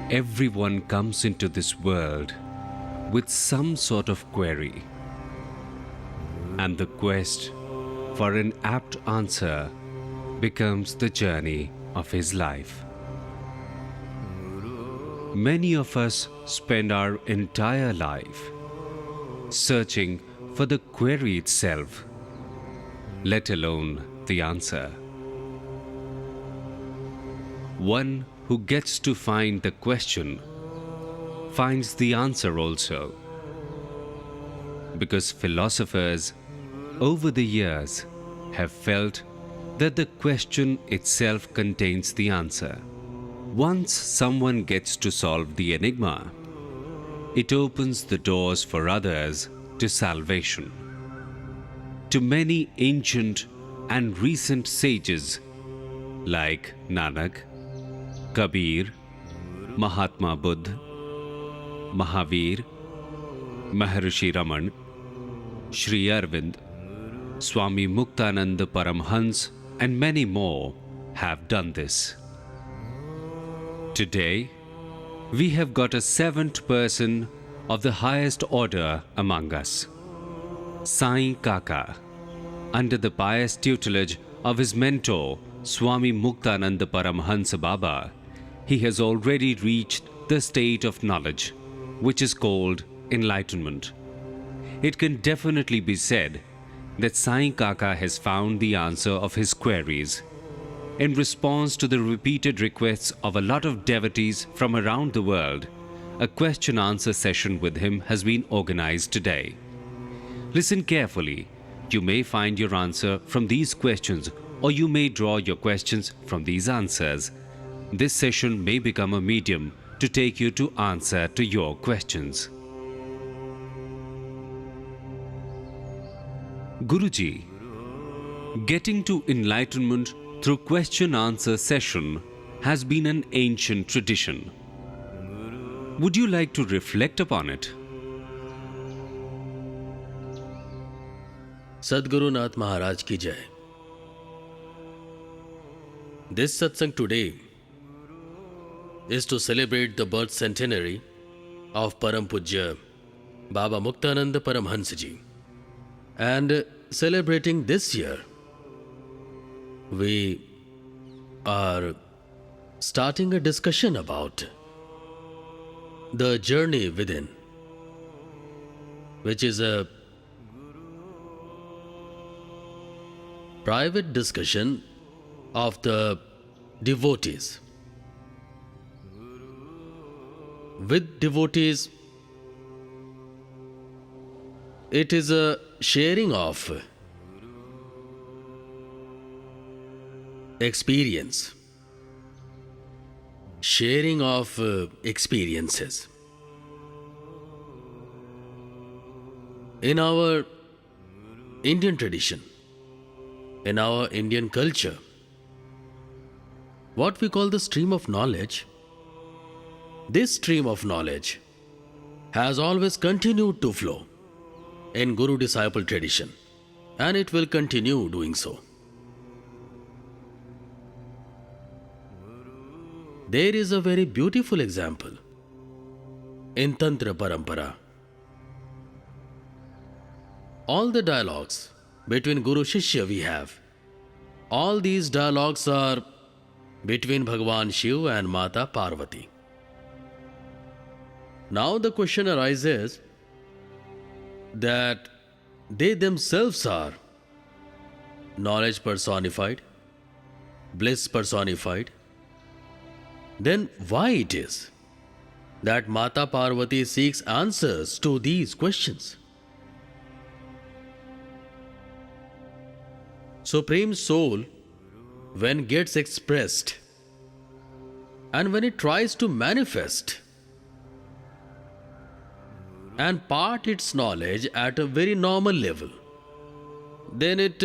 Everyone comes into this world with some sort of query, and the quest for an apt answer becomes the journey of his life. Many of us spend our entire life searching for the query itself, let alone the answer. One who gets to find the question finds the answer also, because philosophers over the years have felt that the question itself contains the answer. Once someone gets to solve the enigma, it opens the doors for others to salvation. To many ancient and recent sages like Nanak, Kabir, Mahatma Buddha, Mahavir, Maharishi Raman, Sri Arvind, Swami Muktananda Paramhans, and many more have done this. Today, we have got a seventh person of the highest order among us, Sai Kaka, under the pious tutelage of his mentor, Swami Muktananda Paramhansa Baba. He has already reached the state of knowledge, which is called enlightenment. It can definitely be said that Sai Kaka has found the answer of his queries. In response to the repeated requests of a lot of devotees from around the world, a question-answer session with him has been organized today. Listen carefully. You may find your answer from these questions, or you may draw your questions from these answers. This session may become a medium to take you to answer to your questions. Guruji, getting to enlightenment through question-answer session has been an ancient tradition. Would you like to reflect upon it? Sadguru Nath Maharaj ki jai. This satsang today is to celebrate the birth centenary of Param Pujya Baba Muktananda Paramhansa Ji. And celebrating this year, we are starting a discussion about the journey within, which is a private discussion of the devotees. With devotees, it is a sharing of experience, sharing of experiences. In our Indian tradition, in our Indian culture, what we call the stream of knowledge, this stream of knowledge has always continued to flow in Guru-disciple tradition, and it will continue doing so. There is a very beautiful example in Tantra Parampara. All the dialogues between Guru Shishya we have, all these dialogues are between Bhagwan Shiv and Mata Parvati. Now the question arises that they themselves are knowledge personified, bliss personified. Then why it is that Mata Parvati seeks answers to these questions? Supreme Soul, when gets expressed and when it tries to manifest and part its knowledge at a very normal level, then it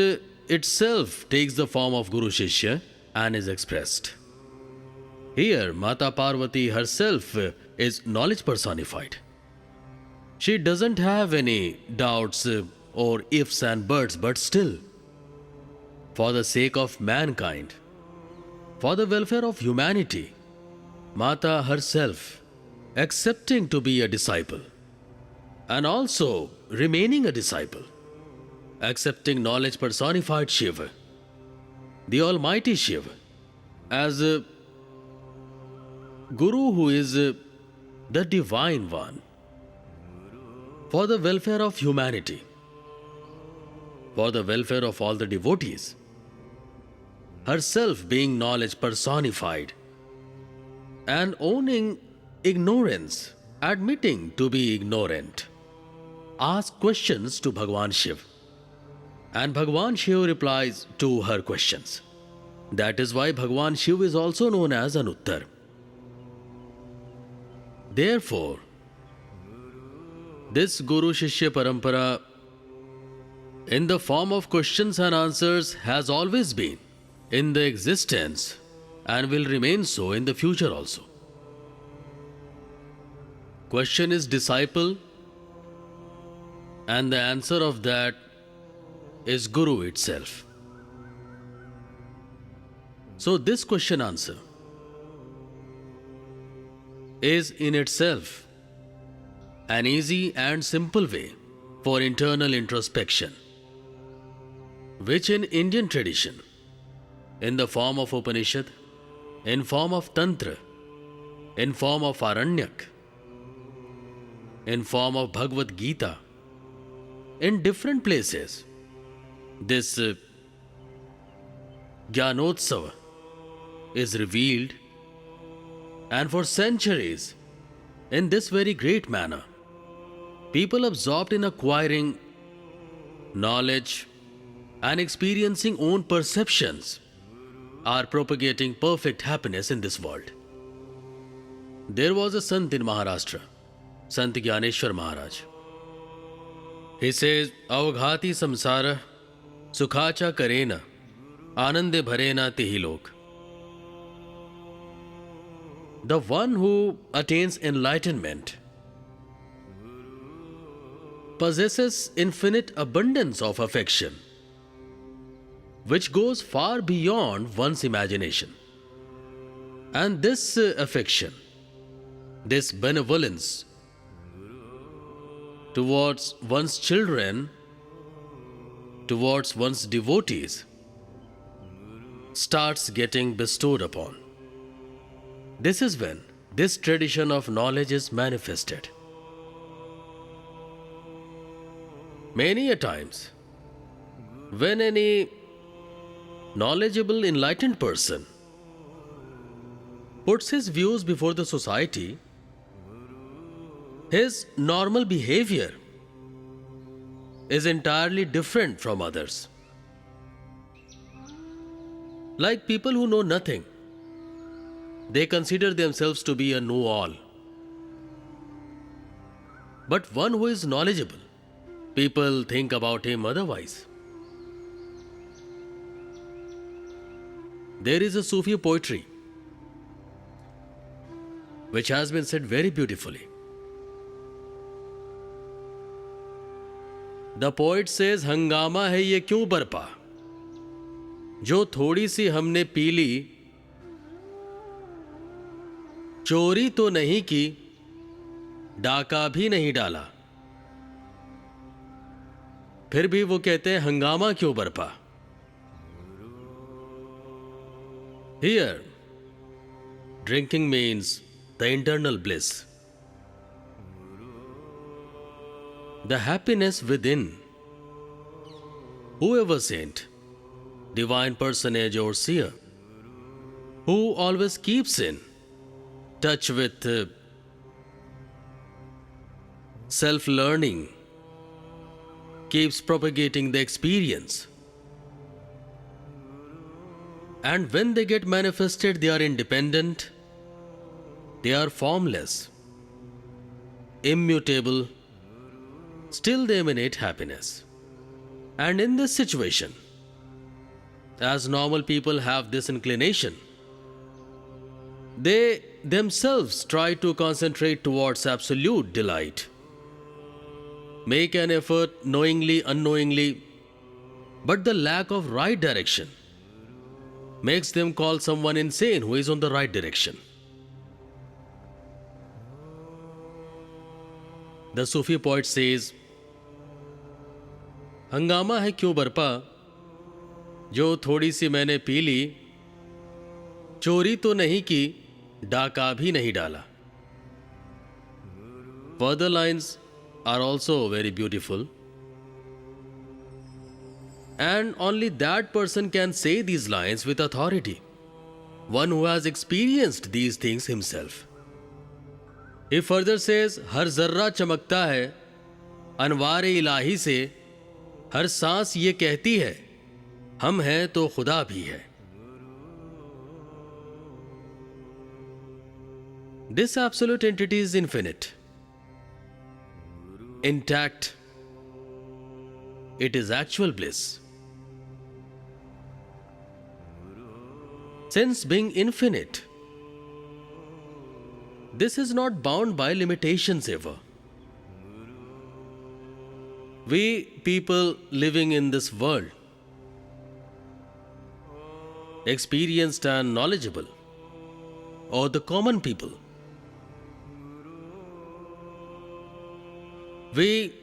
itself takes the form of Guru Shishya and is expressed. Here, Mata Parvati herself is knowledge personified. She doesn't have any doubts or ifs and buts, but still, for the sake of mankind, for the welfare of humanity, Mata herself accepting to be a disciple and also remaining a disciple, accepting knowledge personified Shiva, the Almighty Shiva, as a Guru who is the Divine One, for the welfare of humanity, for the welfare of all the devotees, herself being knowledge personified and owning ignorance, admitting to be ignorant, ask questions to Bhagwan Shiv. And Bhagwan Shiv replies to her questions. That is why Bhagwan Shiv is also known as Anuttar. Therefore, this Guru Shishya Parampara in the form of questions and answers has always been in the existence and will remain so in the future also. Question is disciple, and the answer of that is Guru itself. So this question answer is in itself an easy and simple way for internal introspection, which in Indian tradition, in the form of Upanishad, in form of Tantra, in form of Aranyak, in form of Bhagavad Gita, in different places, this Jnanotsava is revealed, and for centuries, in this very great manner, people absorbed in acquiring knowledge and experiencing own perceptions are propagating perfect happiness in this world. There was a Sant in Maharashtra, Sant Gyaneshwar Maharaj. He says, Avghati samsara sukhacha karena anande bharena tihi lok. The one who attains enlightenment possesses infinite abundance of affection, which goes far beyond one's imagination. And this affection, this benevolence towards one's children, towards one's devotees, starts getting bestowed upon. This is when this tradition of knowledge is manifested. Many a times, when any knowledgeable, enlightened person puts his views before the society, his normal behavior is entirely different from others. Like people who know nothing, they consider themselves to be a know-all. But one who is knowledgeable, people think about him otherwise. There is a Sufi poetry which has been said very beautifully. The poet says, हंगामा है ये क्यों बरपा, जो थोड़ी सी हमने P ली, चोरी तो नहीं की, डाका भी नहीं डाला, फिर भी वो कहते हैं हंगामा क्यों बरपा. Here, drinking means the internal bliss, the happiness within. Whoever saint, divine personage or seer, who always keeps in touch with self-learning, keeps propagating the experience. And when they get manifested, they are independent, they are formless, immutable, still they emanate happiness. And in this situation, as normal people have this inclination, they themselves try to concentrate towards absolute delight, make an effort knowingly, unknowingly, but the lack of right direction makes them call someone insane who is on the right direction. The Sufi poet says, हंगामा है क्यों बरपा, जो थोड़ी सी मैंने P ली, चोरी तो नहीं की, डाका भी नहीं डाला. Further lines are also very beautiful. And only that person can say these lines with authority, one who has experienced these things himself. He further says, हर जर्रा चमकता है अनवार इलाही से, हर सांस ये कहती है हम हैं तो खुदा भी है. This absolute entity is infinite, intact. It is actual bliss. Since being infinite, this is not bound by limitations ever. We people living in this world, experienced and knowledgeable, or the common people, we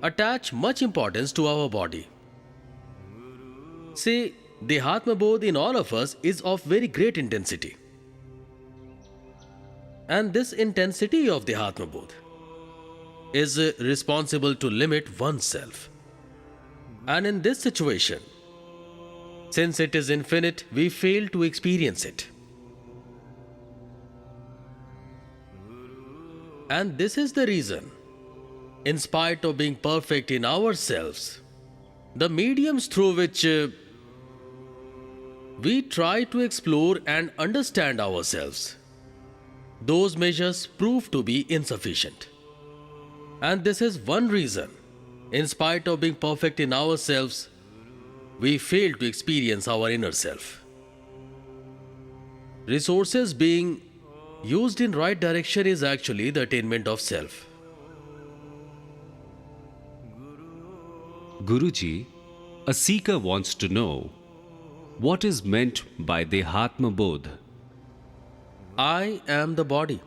attach much importance to our body. See, the Atma-bodh in all of us is of very great intensity. And this intensity of the Atma-bodh is responsible to limit oneself. And in this situation, since it is infinite, we fail to experience it. And this is the reason, in spite of being perfect in ourselves, the mediums through which we try to explore and understand ourselves, those measures prove to be insufficient. And this is one reason, in spite of being perfect in ourselves, we fail to experience our inner self. Resources being used in right direction is actually the attainment of self. Guruji, a seeker wants to know what is meant by the Atma-bodh. I am the body.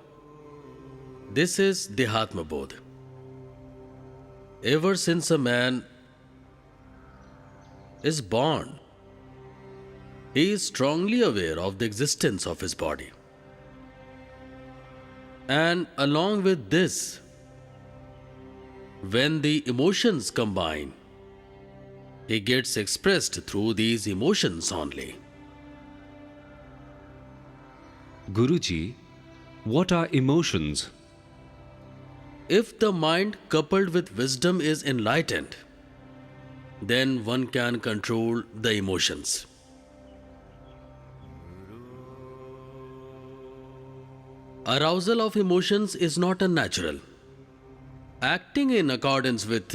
This is the Atma-bodh. Ever since a man is born, he is strongly aware of the existence of his body. And along with this, when the emotions combine, he gets expressed through these emotions only. Guruji, what are emotions? If the mind coupled with wisdom is enlightened, then one can control the emotions. Arousal of emotions is not unnatural. Acting in accordance with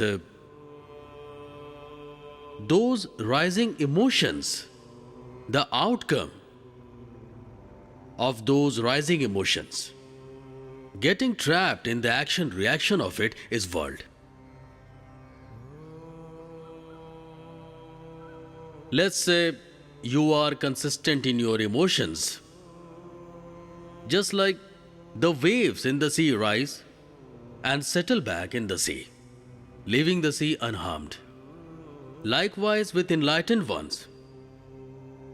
those rising emotions, the outcome of those rising emotions, getting trapped in the action-reaction of it is world. Let's say you are consistent in your emotions, just like the waves in the sea rise and settle back in the sea, leaving the sea unharmed. Likewise with enlightened ones,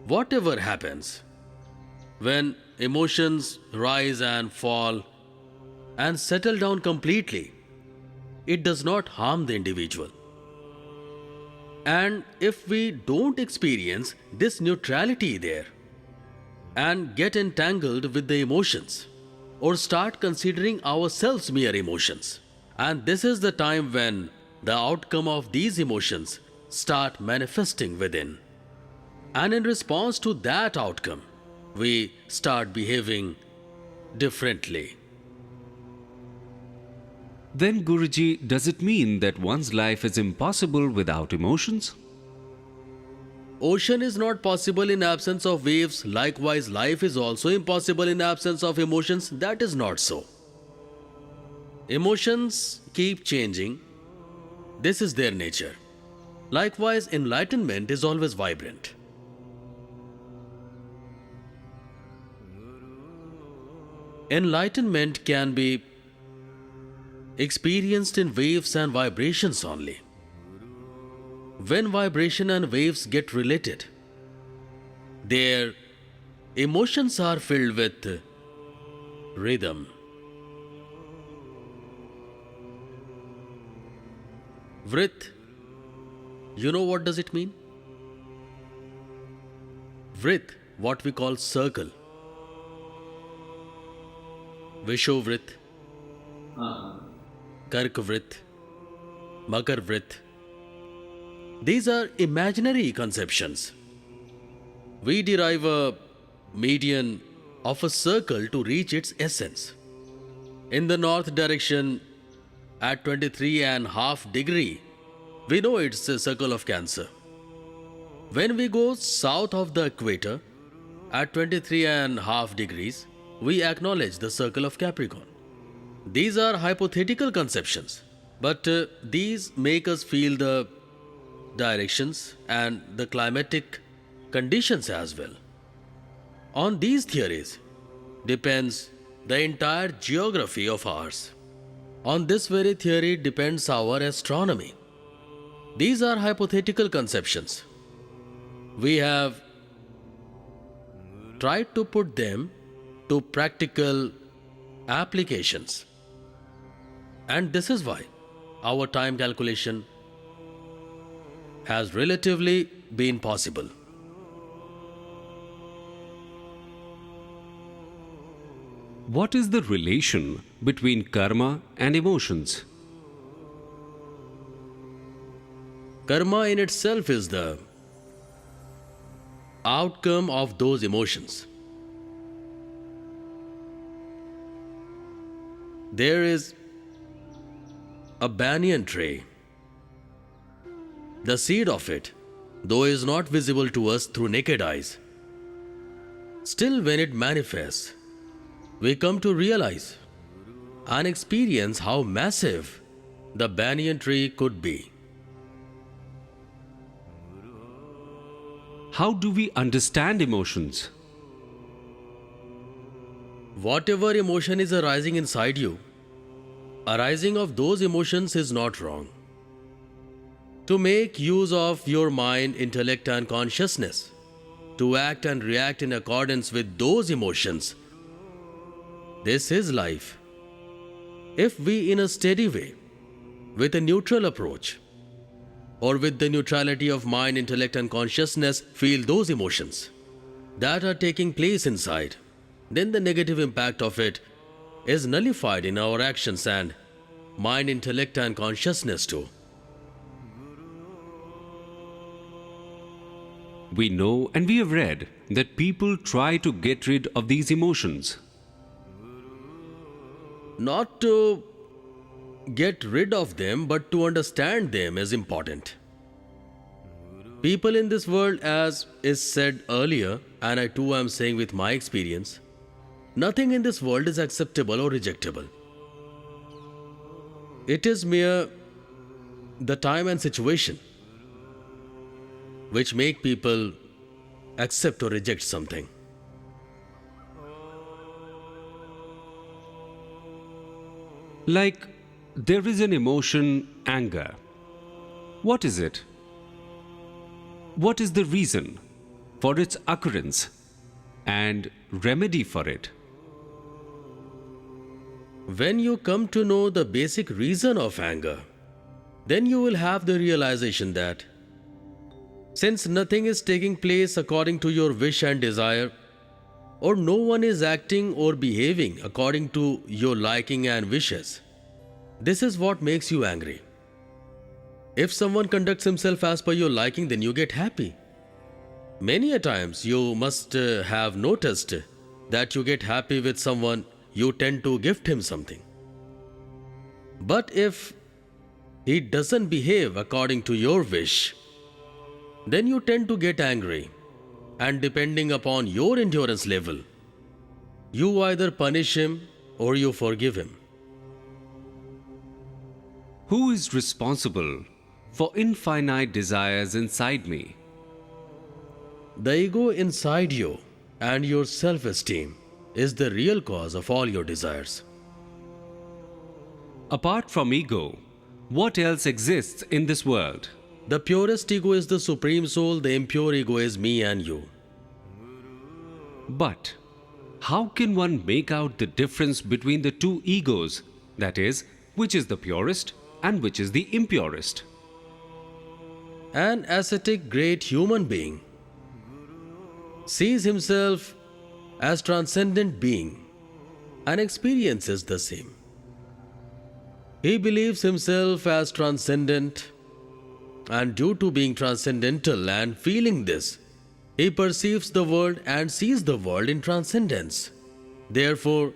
whatever happens, when emotions rise and fall and settle down completely, it does not harm the individual. And if we don't experience this neutrality there and get entangled with the emotions or start considering ourselves mere emotions, and this is the time when the outcome of these emotions start manifesting within. And in response to that outcome, we start behaving differently. Then, Guruji, does it mean that one's life is impossible without emotions? Ocean is not possible in absence of waves. Likewise, life is also impossible in absence of emotions. That is not so. Emotions keep changing. This is their nature. Likewise, enlightenment is always vibrant. Enlightenment can be experienced in waves and vibrations only. When vibration and waves get related, their emotions are filled with rhythm. Vrit, you know what does it mean? Vrit, what we call circle. Vishovrit, Karkvrit, Makarvrit. These are imaginary conceptions. We derive a median of a circle to reach its essence. In the north direction, at 23.5 degree, we know it's a circle of Cancer. When we go south of the equator, at 23.5 degrees, we acknowledge the circle of Capricorn. These are hypothetical conceptions, but these make us feel the directions and the climatic conditions as well. On these theories depends the entire geography of ours. On this very theory depends our astronomy. These are hypothetical conceptions. We have tried to put them to practical applications. And this is why our time calculation has relatively been possible. What is the relation between karma and emotions? Karma in itself is the outcome of those emotions. There is a banyan tree. The seed of it, though is not visible to us through naked eyes, still when it manifests, we come to realize and experience how massive the banyan tree could be. How do we understand emotions? Whatever emotion is arising inside you, arising of those emotions is not wrong. To make use of your mind, intellect, and consciousness, to act and react in accordance with those emotions, this is life. If we, in a steady way, with a neutral approach, or with the neutrality of mind, intellect, and consciousness, feel those emotions that are taking place inside, then the negative impact of it is nullified in our actions and mind, intellect, and consciousness too. We know and we have read that people try to get rid of these emotions. Not to get rid of them, but to understand them is important. People in this world, as is said earlier, and I too am saying with my experience, nothing in this world is acceptable or rejectable. It is mere the time and situation which make people accept or reject something. Like, there is an emotion, anger. What is it? What is the reason for its occurrence and remedy for it? When you come to know the basic reason of anger, then you will have the realization that since nothing is taking place according to your wish and desire, or no one is acting or behaving according to your liking and wishes, this is what makes you angry. If someone conducts himself as per your liking, then you get happy. Many a times you must have noticed that you get happy with someone, you tend to gift him something. But if he doesn't behave according to your wish, then you tend to get angry, and depending upon your endurance level, you either punish him or you forgive him. Who is responsible for infinite desires inside me? The ego inside you and your self-esteem is the real cause of all your desires. Apart from ego, what else exists in this world? The purest ego is the supreme soul, the impure ego is me and you. But how can one make out the difference between the two egos? That is, which is the purest and which is the impurest? An ascetic great human being sees himself as transcendent being and experiences the same. He believes himself as transcendent, and due to being transcendental and feeling this, he perceives the world and sees the world in transcendence. Therefore,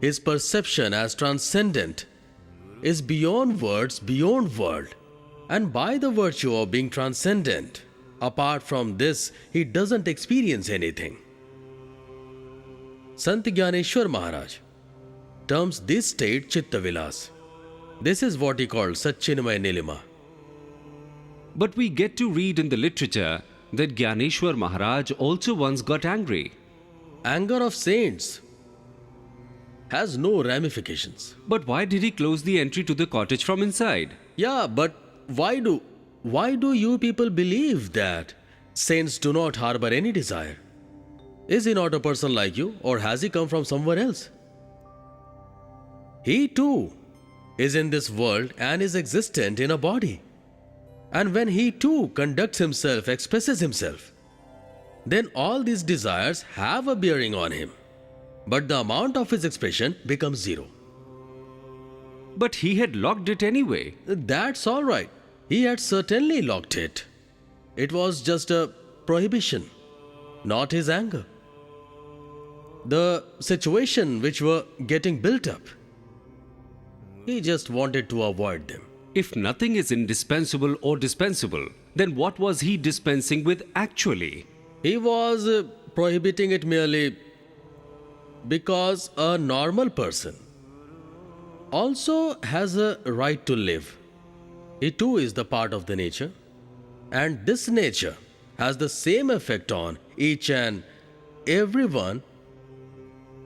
his perception as transcendent is beyond words, beyond world. And by the virtue of being transcendent, apart from this, he doesn't experience anything. Sant Gyaneshwar Maharaj terms this state Chitta Vilas. This is what he called Satchinmay Nilima. But we get to read in the literature that Gyaneshwar Maharaj also once got angry. Anger of saints has no ramifications. But why did he close the entry to the cottage from inside? Yeah, but why do you people believe that saints do not harbor any desire? Is he not a person like you, or has he come from somewhere else? He too is in this world and is existent in a body. And when he too conducts himself, expresses himself, then all these desires have a bearing on him. But the amount of his expression becomes zero. But he had locked it anyway. That's all right. He had certainly locked it. It was just a prohibition, not his anger. The situation which were getting built up, he just wanted to avoid them. If nothing is indispensable or dispensable, then what was he dispensing with actually? He was prohibiting it merely because a normal person also has a right to live. He too is the part of the nature, and this nature has the same effect on each and everyone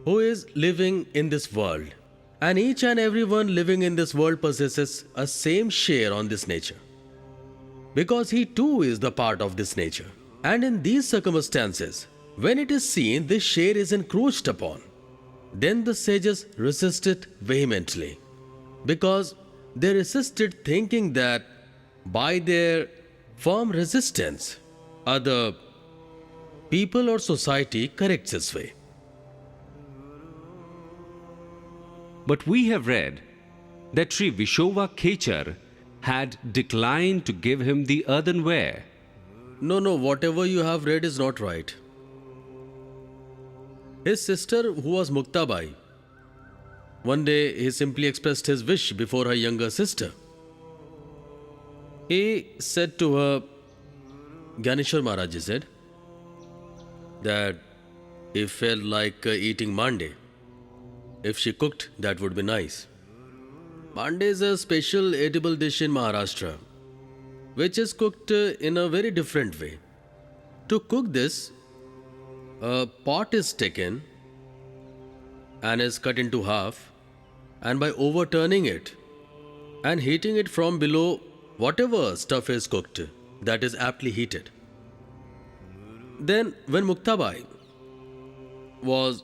who is living in this world. And each and everyone living in this world possesses a same share on this nature, because he too is the part of this nature. And in these circumstances, when it is seen this share is encroached upon, then the sages resisted vehemently, because they resisted thinking that by their firm resistance, other people or society corrects its way. But we have read that Sri Vishova Khechar had declined to give him the earthenware. No, whatever you have read is not right. His sister, who was Muktabai, one day he simply expressed his wish before her younger sister. He said to her, Gyaneshwar Maharaj said, that he felt like eating mande. If she cooked, that would be nice. Mande is a special edible dish in Maharashtra, which is cooked in a very different way. To cook this, a pot is taken and is cut into half, and by overturning it and heating it from below, whatever stuff is cooked, that is aptly heated. Then when Muktabai was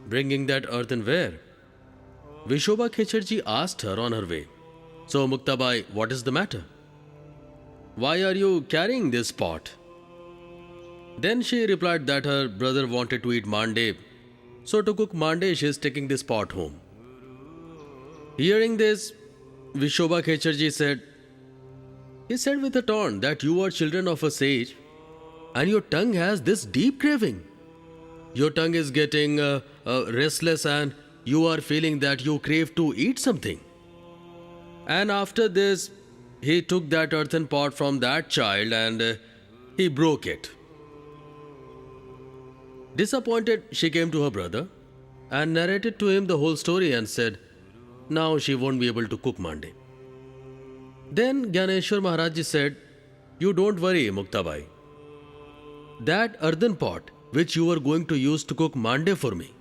bringing that earthenware, Vishobha Khecharji asked her on her way, "So Muktabai, what is the matter? Why are you carrying this pot?" Then she replied that her brother wanted to eat mande, so to cook mande she is taking this pot home. Hearing this, Vishobha Khecharji said with a taunt that you are children of a sage and your tongue has this deep craving. Your tongue is getting restless and you are feeling that you crave to eat something. And after this, he took that earthen pot from that child and he broke it. Disappointed, she came to her brother and narrated to him the whole story and said, now she won't be able to cook mande. Then Gyaneshwar Maharaj said, you don't worry, Muktabai. That earthen pot which you are going to use to cook mande for me,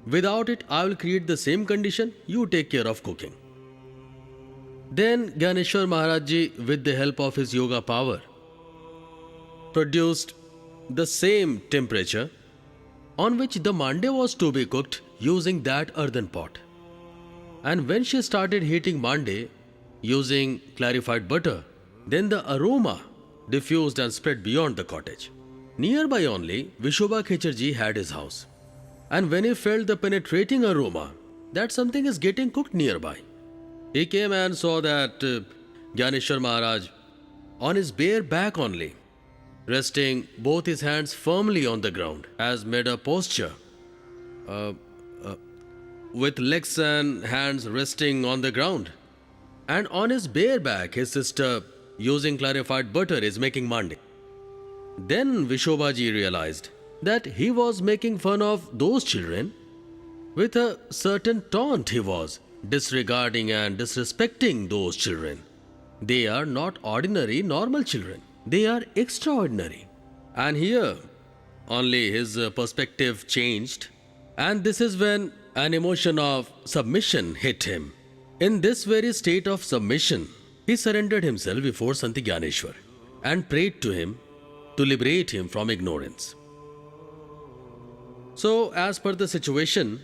Without it, I will create the same condition. You take care of cooking. Then Gyaneshwar Maharaj Ji, with the help of his yoga power, produced the same temperature on which the mande was to be cooked using that earthen pot. And when she started heating mande using clarified butter, then the aroma diffused and spread beyond the cottage. Nearby only, Vishobha Khecharji had his house. And when he felt the penetrating aroma that something is getting cooked nearby, he came and saw that Gyaneshwar Maharaj, on his bare back only, resting both his hands firmly on the ground, has made a posture with legs and hands resting on the ground. And on his bare back, his sister, using clarified butter, is making mande. Then Vishobhaji realized that he was making fun of those children. With a certain taunt, he was disregarding and disrespecting those children. They are not ordinary, normal children. They are extraordinary. And here, only his perspective changed. And this is when an emotion of submission hit him. In this very state of submission, he surrendered himself before Sant Gyaneshwar and prayed to him to liberate him from ignorance. So, as per the situation,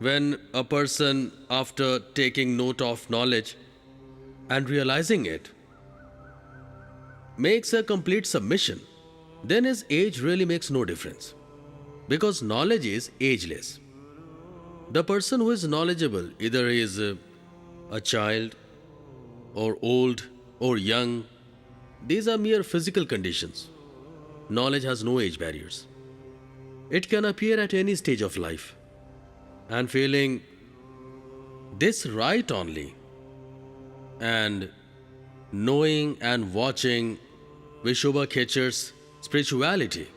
when a person, after taking note of knowledge and realizing it, makes a complete submission, then his age really makes no difference. Because knowledge is ageless. The person who is knowledgeable, either he is a child or old or young, these are mere physical conditions. Knowledge has no age barriers. It can appear at any stage of life. And feeling this right only, and knowing and watching Vishobha Khechar's spirituality,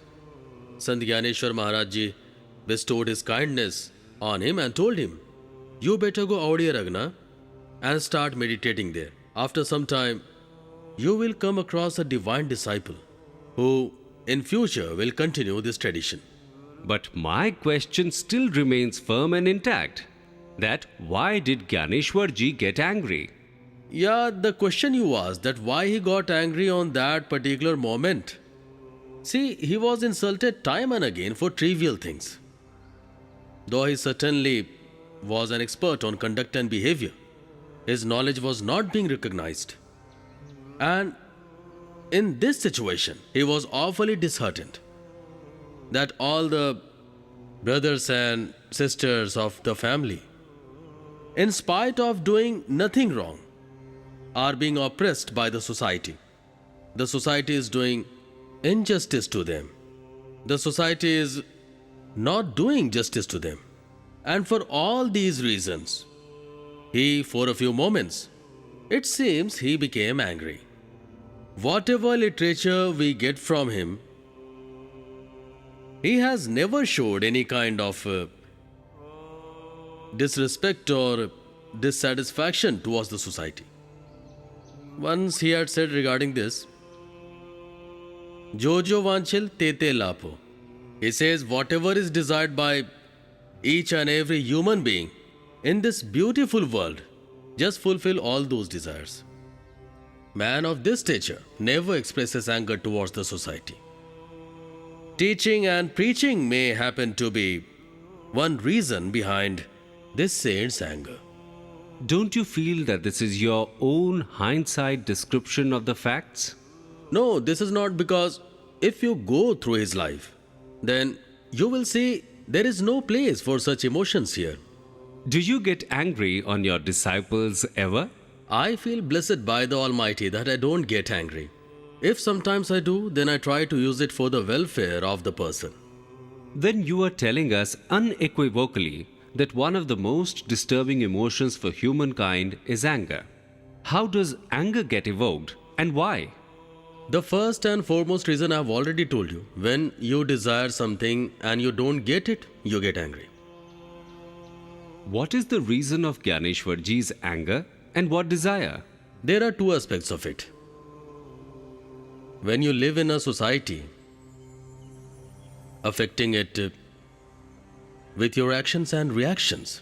Sant Gyaneshwar Maharaj Ji bestowed his kindness on him and told him, "You better go Audiya Ragna and start meditating there. After some time, you will come across a divine disciple who in future will continue this tradition." But my question still remains firm and intact. That why did Gyaneshwar Ji get angry? Yeah, the question you asked, that why he got angry on that particular moment. See, he was insulted time and again for trivial things. Though he certainly was an expert on conduct and behavior, his knowledge was not being recognized. And in this situation, he was awfully disheartened that all the brothers and sisters of the family, in spite of doing nothing wrong, are being oppressed by the society. The society is doing injustice to them. The society is not doing justice to them. And for all these reasons, he, for a few moments, it seems he became angry. Whatever literature we get from him, he has never showed any kind of disrespect or dissatisfaction towards the society. Once he had said regarding this, Jojo vanchil tete lapo. He says whatever is desired by each and every human being in this beautiful world, just fulfill all those desires. Man of this stature never expresses anger towards the society. Teaching and preaching may happen to be one reason behind this saint's anger. Don't you feel that this is your own hindsight description of the facts? No, this is not, because if you go through his life, then you will see there is no place for such emotions here. Do you get angry on your disciples ever? I feel blessed by the Almighty that I don't get angry. If sometimes I do, then I try to use it for the welfare of the person. Then you are telling us unequivocally that one of the most disturbing emotions for humankind is anger. How does anger get evoked and why? The first and foremost reason I have already told you. When you desire something and you don't get it, you get angry. What is the reason of Gyaneshwar Ji's anger and what desire? There are two aspects of it. When you live in a society, affecting it with your actions and reactions,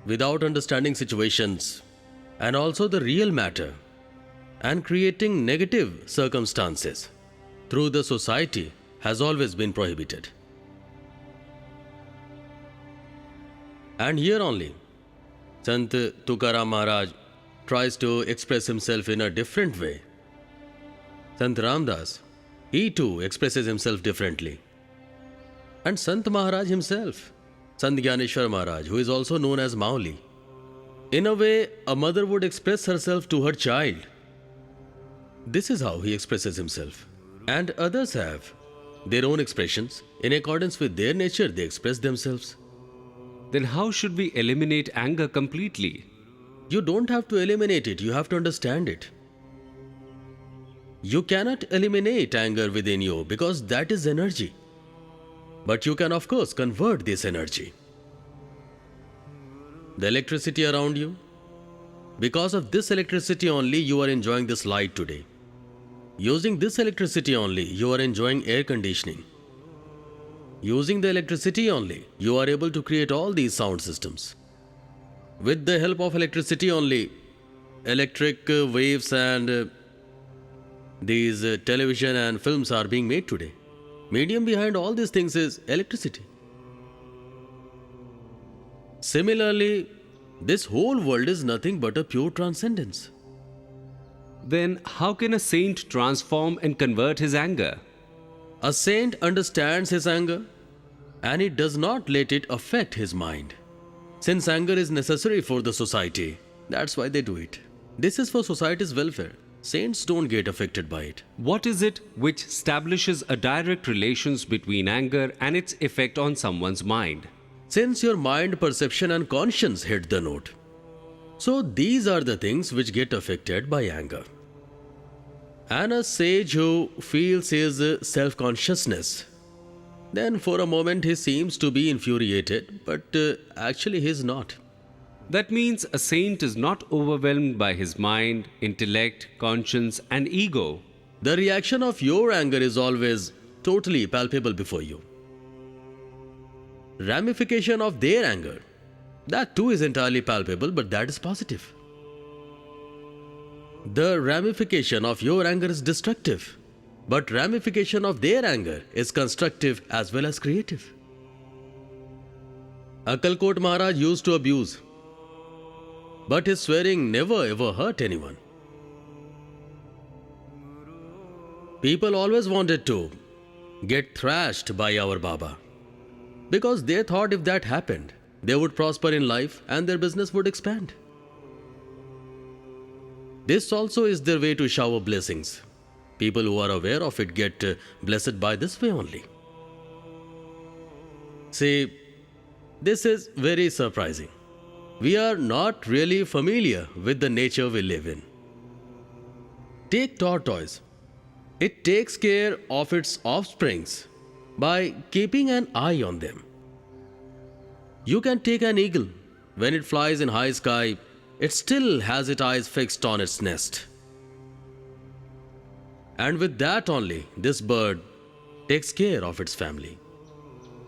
without understanding situations and also the real matter, and creating negative circumstances through the society has always been prohibited. And here only, Sant Tukaram Maharaj tries to express himself in a different way. Sant Ramdas, he too expresses himself differently. And Sant Maharaj himself, Sant Gyaneshwar Maharaj, who is also known as Mauli. In a way, a mother would express herself to her child. This is how he expresses himself. And others have their own expressions. In accordance with their nature, they express themselves. Then how should we eliminate anger completely? You don't have to eliminate it, you have to understand it. You cannot eliminate anger within you because that is energy. But you can, of course, convert this energy. The electricity around you, because of this electricity only, you are enjoying this light today. Using this electricity only, you are enjoying air conditioning. Using the electricity only, you are able to create all these sound systems. With the help of electricity only, electric waves and these television and films are being made today. Medium behind all these things is electricity. Similarly, this whole world is nothing but a pure transcendence. Then how can a saint transform and convert his anger? A saint understands his anger and he does not let it affect his mind. Since anger is necessary for the society, that's why they do it. This is for society's welfare. Saints don't get affected by it. What is it which establishes a direct relations between anger and its effect on someone's mind? Since your mind, perception and conscience hit the note. So these are the things which get affected by anger. And a sage who feels his self-consciousness, then for a moment he seems to be infuriated, but actually he is not. That means a saint is not overwhelmed by his mind, intellect, conscience, and ego. The reaction of your anger is always totally palpable before you. Ramification of their anger, that too is entirely palpable, but that is positive. The ramification of your anger is destructive, but ramification of their anger is constructive as well as creative. Akalkot Maharaj used to abuse, but his swearing never ever hurt anyone. People always wanted to get thrashed by our Baba, because they thought if that happened, they would prosper in life and their business would expand. This also is their way to shower blessings. People who are aware of it get blessed by this way only. See, this is very surprising. We are not really familiar with the nature we live in. Take tortoise. It takes care of its offsprings by keeping an eye on them. You can take an eagle. When it flies in high sky, it still has its eyes fixed on its nest. And with that only, this bird takes care of its family.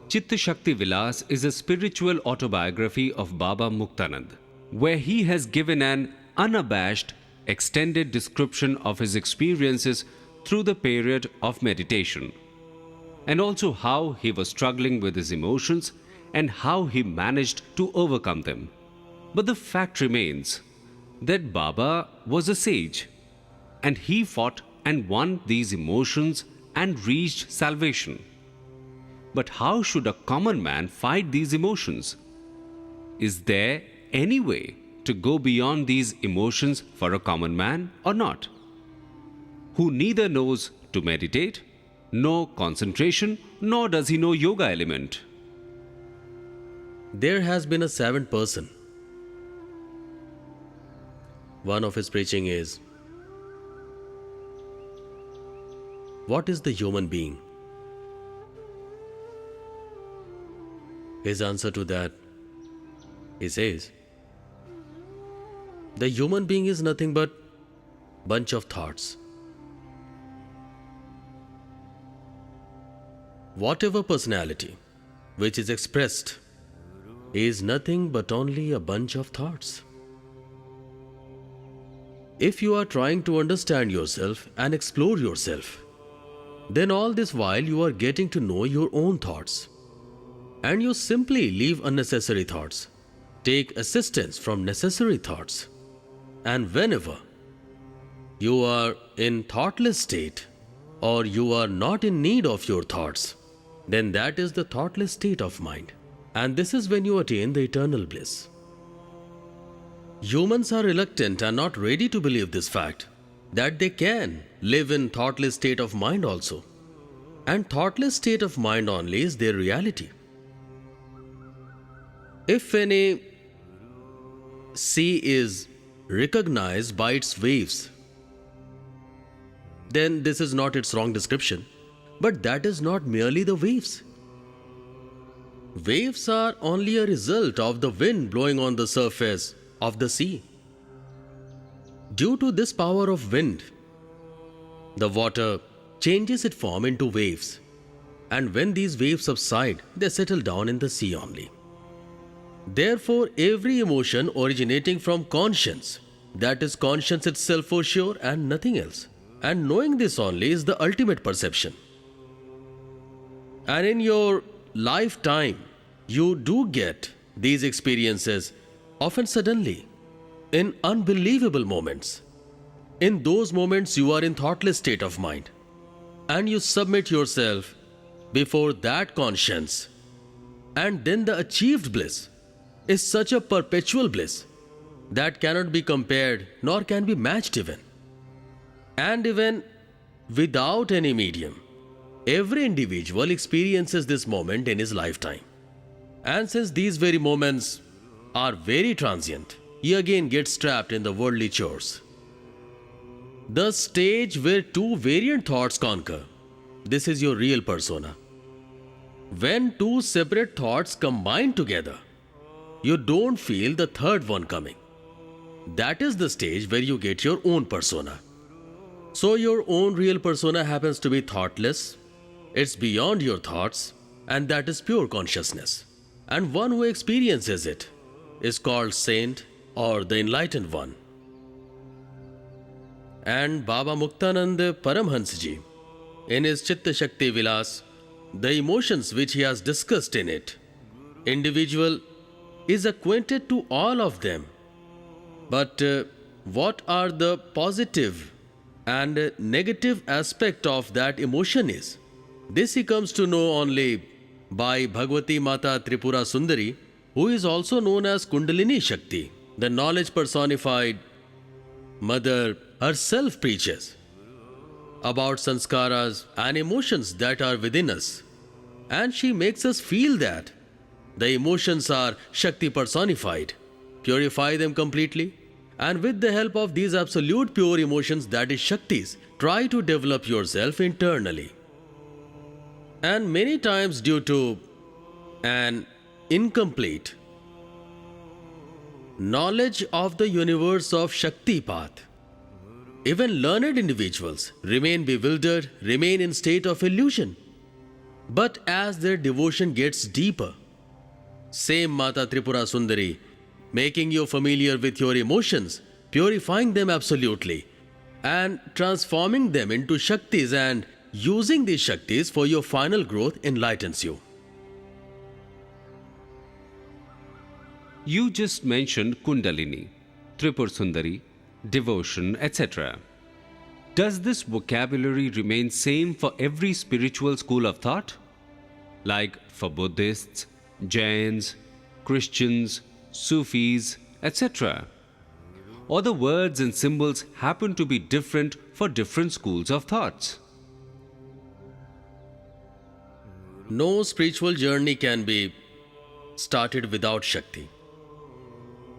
Chitta Shakti Vilas is a spiritual autobiography of Baba Muktanand, where he has given an unabashed, extended description of his experiences through the period of meditation, and also how he was struggling with his emotions and how he managed to overcome them. But the fact remains that Baba was a sage, and he fought and won these emotions and reached salvation. But how should a common man fight these emotions? Is there any way to go beyond these emotions for a common man or not, who neither knows to meditate, nor concentration, nor does he know yoga element? There has been a seventh person. One of his preaching is, what is the human being? His answer to that, he says, the human being is nothing but bunch of thoughts. Whatever personality, which is expressed is nothing but only a bunch of thoughts. If you are trying to understand yourself and explore yourself, then all this while you are getting to know your own thoughts. And you simply leave unnecessary thoughts, take assistance from necessary thoughts. And whenever you are in thoughtless state or you are not in need of your thoughts, then that is the thoughtless state of mind. And this is when you attain the eternal bliss. Humans are reluctant and not ready to believe this fact that they can live in thoughtless state of mind also. And thoughtless state of mind only is their reality. If any sea is recognized by its waves, then this is not its wrong description, but that is not merely the waves. Waves are only a result of the wind blowing on the surface of the sea. Due to this power of wind, the water changes its form into waves, and when these waves subside, they settle down in the sea only. Therefore, every emotion originating from conscience, that is conscience itself for sure and nothing else. And knowing this only is the ultimate perception. And in your lifetime, you do get these experiences often suddenly, in unbelievable moments. In those moments, you are in thoughtless state of mind, and you submit yourself before that conscience. And then the achieved bliss is such a perpetual bliss that cannot be compared nor can be matched even. And even without any medium, every individual experiences this moment in his lifetime. And since these very moments are very transient, he again gets trapped in the worldly chores. The stage where two variant thoughts conquer, this is your real persona. When two separate thoughts combine together, you don't feel the third one coming. That is the stage where you get your own persona. So your own real persona happens to be thoughtless, it's beyond your thoughts, and that is pure consciousness. And one who experiences it is called saint or the enlightened one. And Baba Muktanand Paramhansji, in his Chitta Shakti Vilas, the emotions which he has discussed in it, individual is acquainted to all of them. But what are the positive and negative aspect of that emotion is, this he comes to know only by Bhagavati Mata Tripura Sundari, who is also known as Kundalini Shakti. The knowledge personified Mother herself preaches about sanskaras and emotions that are within us. And she makes us feel that the emotions are Shakti personified. Purify them completely. And with the help of these absolute pure emotions, that is Shaktis, try to develop yourself internally. And many times due to an incomplete knowledge of the universe of Shakti path, even learned individuals remain bewildered, remain in state of illusion. But as their devotion gets deeper, same Mata Tripura Sundari, making you familiar with your emotions, purifying them absolutely, and transforming them into Shaktis, and using these Shaktis for your final growth enlightens you. You just mentioned Kundalini, Tripur Sundari, devotion, etc. Does this vocabulary remain same for every spiritual school of thought? Like for Buddhists, Jains, Christians, Sufis, etc. Or the words and symbols happen to be different for different schools of thoughts? No spiritual journey can be started without Shakti.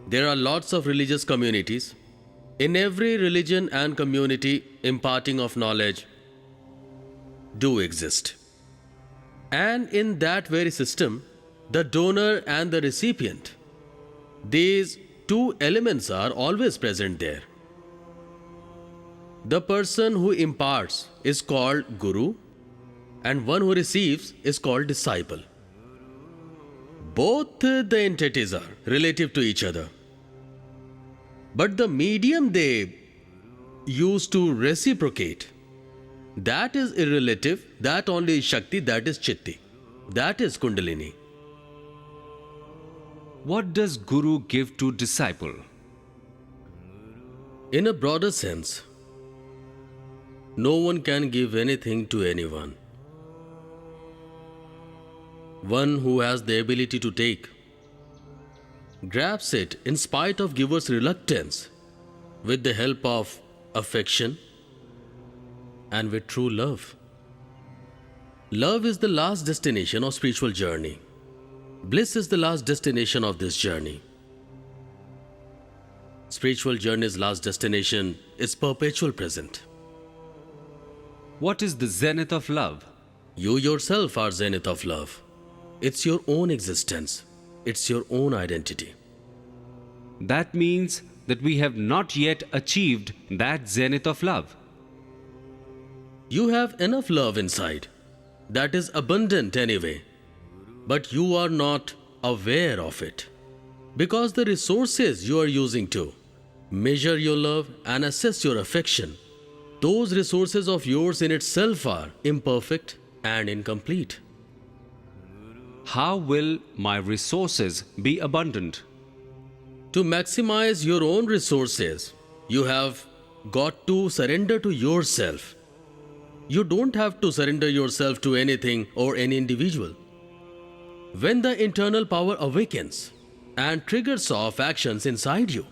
There are lots of religious communities. In every religion and community, imparting of knowledge do exist. And in that very system, the donor and the recipient, these two elements are always present there. The person who imparts is called Guru, and one who receives is called disciple. Both the entities are relative to each other. But the medium they use to reciprocate, that is irrelative, that only is Shakti, that is Chitti, that is Kundalini. What does Guru give to disciple? In a broader sense, no one can give anything to anyone. One who has the ability to take grabs it in spite of giver's reluctance, with the help of affection and with true love. Love is the last destination of spiritual journey. Bliss is the last destination of this journey. Spiritual journey's last destination is perpetual present. What is the zenith of love? You yourself are zenith of love. It's your own existence. It's your own identity. That means that we have not yet achieved that zenith of love. You have enough love inside. That is abundant anyway. But you are not aware of it. Because the resources you are using to measure your love and assess your affection, those resources of yours in itself are imperfect and incomplete. How will my resources be abundant? To maximize your own resources, you have got to surrender to yourself. You don't have to surrender yourself to anything or any individual. When the internal power awakens and triggers off actions inside you,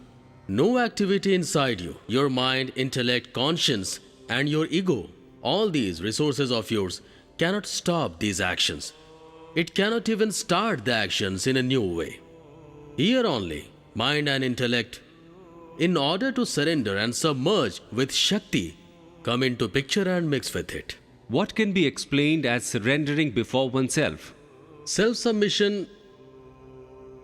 no activity inside you, your mind, intellect, conscience, and your ego, all these resources of yours cannot stop these actions. It cannot even start the actions in a new way. Here only, mind and intellect, in order to surrender and submerge with Shakti, come into picture and mix with it. What can be explained as surrendering before oneself? Self-submission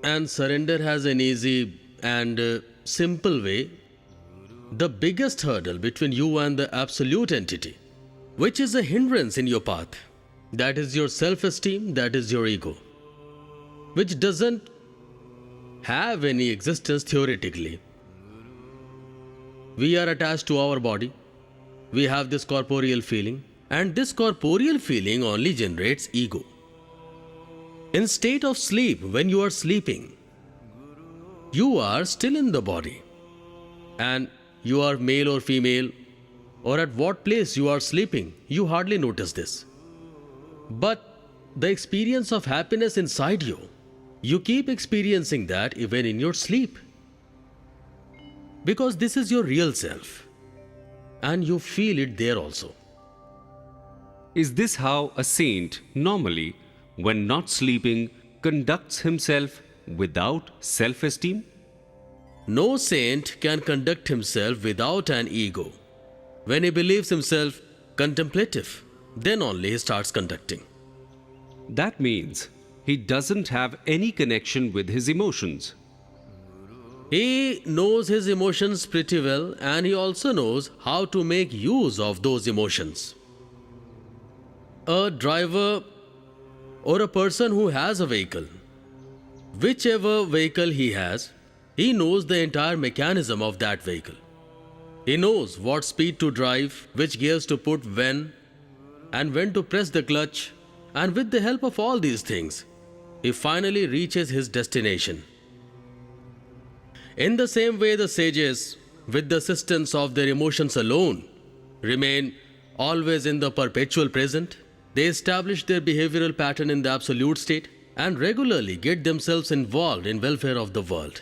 and surrender has an easy and simple way. The biggest hurdle between you and the absolute entity, which is a hindrance in your path, that is your self-esteem, that is your ego, which doesn't have any existence theoretically. We are attached to our body. We have this corporeal feeling, and this corporeal feeling only generates ego. In state of sleep, when you are sleeping, you are still in the body, and you are male or female, or at what place you are sleeping, you hardly notice this. But the experience of happiness inside you, you keep experiencing that even in your sleep. Because this is your real self, and you feel it there also. Is this how a saint normally, when not sleeping, conducts himself without self-esteem? No saint can conduct himself without an ego. When he believes himself contemplative, then only he starts conducting. That means he doesn't have any connection with his emotions. He knows his emotions pretty well, and he also knows how to make use of those emotions. A driver or a person who has a vehicle, whichever vehicle he has, he knows the entire mechanism of that vehicle. He knows what speed to drive, which gears to put when, and when to press the clutch, and with the help of all these things, he finally reaches his destination. In the same way, the sages, with the assistance of their emotions alone, remain always in the perpetual present. They establish their behavioral pattern in the absolute state and regularly get themselves involved in welfare of the world.